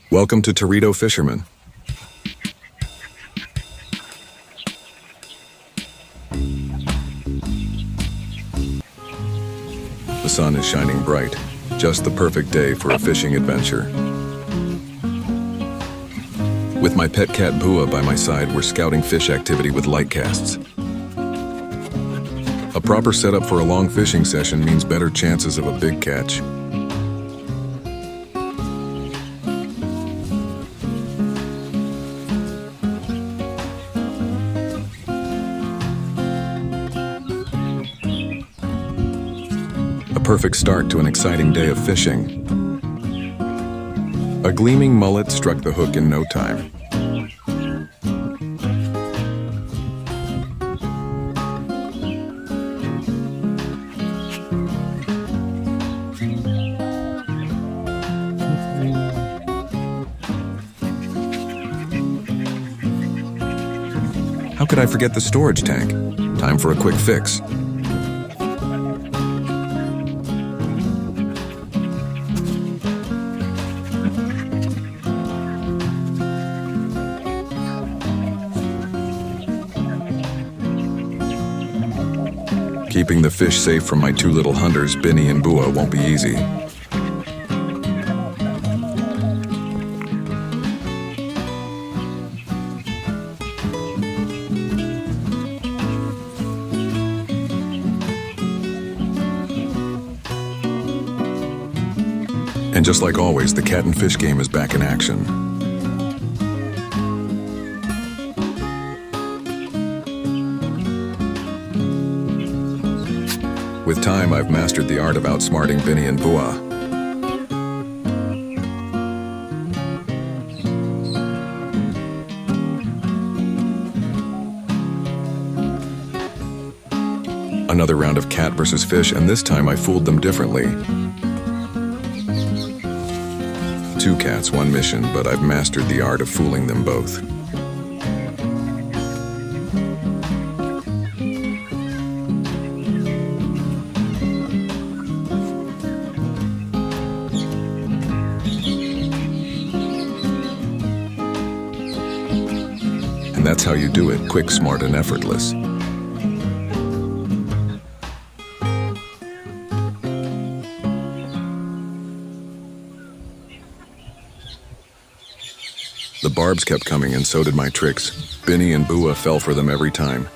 Welcome to Tarito Fisherman. The sun is shining bright, just the perfect day for a fishing adventure. With my pet cat Bhua by my side, we're scouting fish activity with light casts. A proper setup for a long fishing session means better chances of a big catch. A perfect start to an exciting day of fishing. A gleaming mullet struck the hook in no time. How could I forget the storage tank? Time for a quick fix. Keeping the fish safe from my two little hunters, Binny and Bhua, won't be easy. And just like always, the cat and fish game is back in action. With time, I've mastered the art of outsmarting Binny and Bhua. Another round of cat versus fish, and this time I fooled them differently. Two cats, one mission, but I've mastered the art of fooling them both. And that's how you do it, quick, smart, and effortless. The barbs kept coming, and so did my tricks. Binny and Bhua fell for them every time.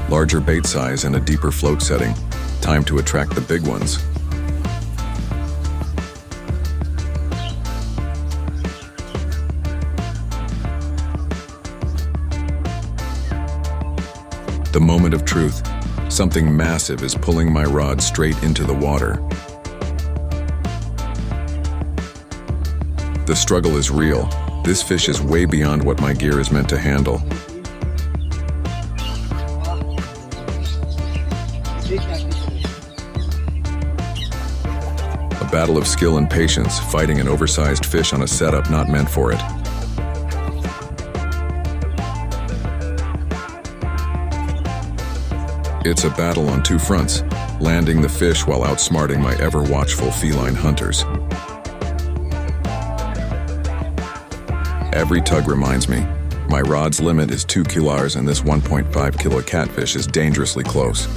Larger bait size and a deeper float setting. Time to attract the big ones. The moment of truth. Something massive is pulling my rod straight into the water. The struggle is real. This fish is way beyond what my gear is meant to handle. A battle of skill and patience, fighting an oversized fish on a setup not meant for it. It's a battle on two fronts, landing the fish while outsmarting my ever-watchful feline hunters. Every tug reminds me, my rod's limit is 2 kilars and this 1.5 kilo catfish is dangerously close.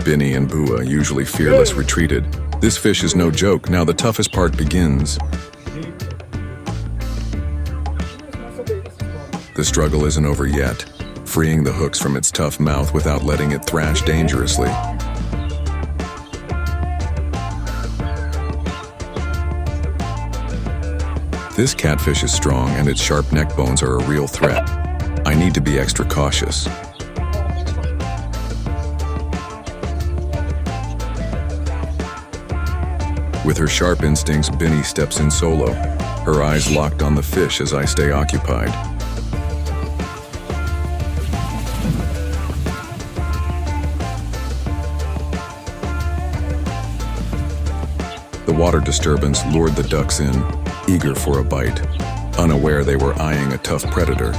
Binny and Bhua, usually fearless, retreated. This fish is no joke. Now the toughest part begins. The struggle isn't over yet, freeing the hooks from its tough mouth without letting it thrash dangerously. This catfish is strong and its sharp neck bones are a real threat. I need to be extra cautious. With her sharp instincts, Binny steps in solo, her eyes locked on the fish as I stay occupied. The water disturbance lured the ducks in, eager for a bite, unaware they were eyeing a tough predator.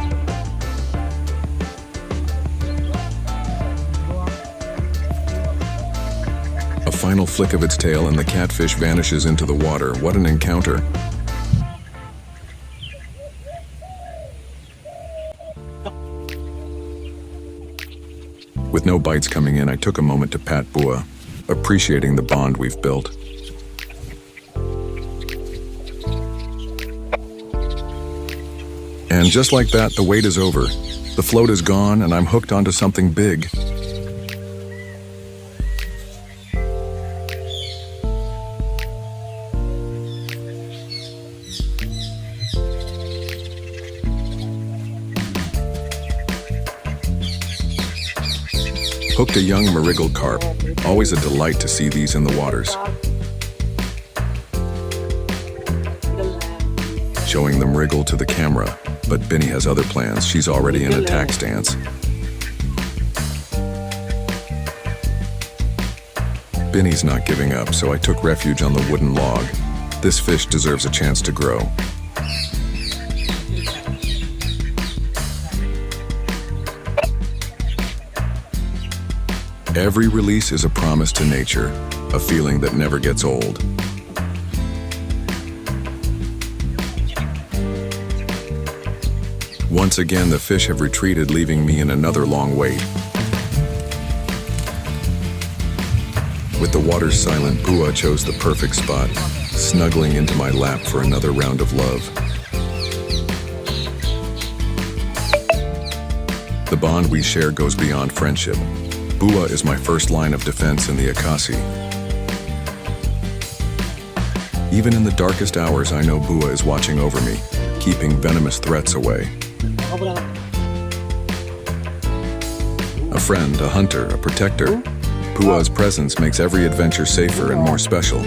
A final flick of its tail and the catfish vanishes into the water. What an encounter! With no bites coming in, I took a moment to pat Bhua, appreciating the bond we've built. And just like that, the wait is over. The float is gone, and I'm hooked onto something big. Hooked a young marigal carp. Always a delight to see these in the waters. Showing the marigal to the camera, but Binny has other plans. She's already in attack stance. Binny's not giving up, so I took refuge on the wooden log. This fish deserves a chance to grow. Every release is a promise to nature, a feeling that never gets old. Once again, the fish have retreated, leaving me in another long wait. With the water silent, Bhua chose the perfect spot, snuggling into my lap for another round of love. The bond we share goes beyond friendship. Bhua is my first line of defense in the Akasi. Even in the darkest hours, I know Bhua is watching over me, keeping venomous threats away. A friend, a hunter, a protector. Bhua's presence makes every adventure safer and more special.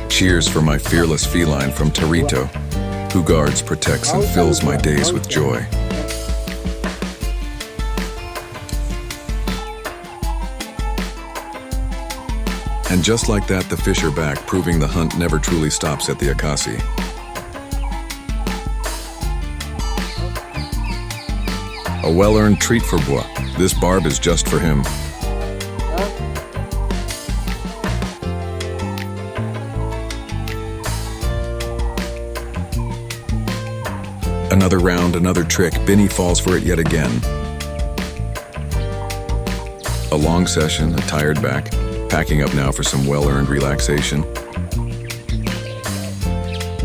Cheers for my fearless feline from Tarito, who guards, protects, and fills my days with joy. And just like that, the fish are back, proving the hunt never truly stops at the Akasi. A well-earned treat for Bhua. This barb is just for him. Another round, another trick. Binny falls for it yet again. A long session, a tired back. Packing up now for some well-earned relaxation.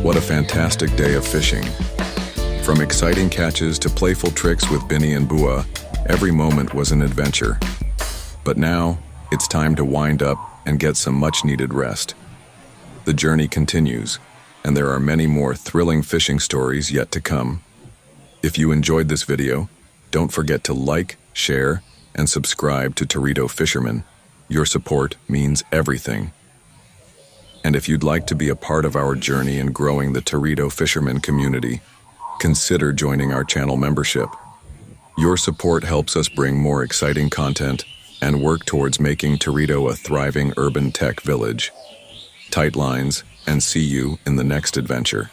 What a fantastic day of fishing. From exciting catches to playful tricks with Binny and Bhua, every moment was an adventure. But now, it's time to wind up and get some much-needed rest. The journey continues, and there are many more thrilling fishing stories yet to come. If you enjoyed this video, don't forget to like, share, and subscribe to Tarito Fisherman. Your support means everything. And if you'd like to be a part of our journey in growing the Tarito Fisherman community, consider joining our channel membership. Your support helps us bring more exciting content and work towards making Tarito a thriving urban tech village. Tight lines, and see you in the next adventure.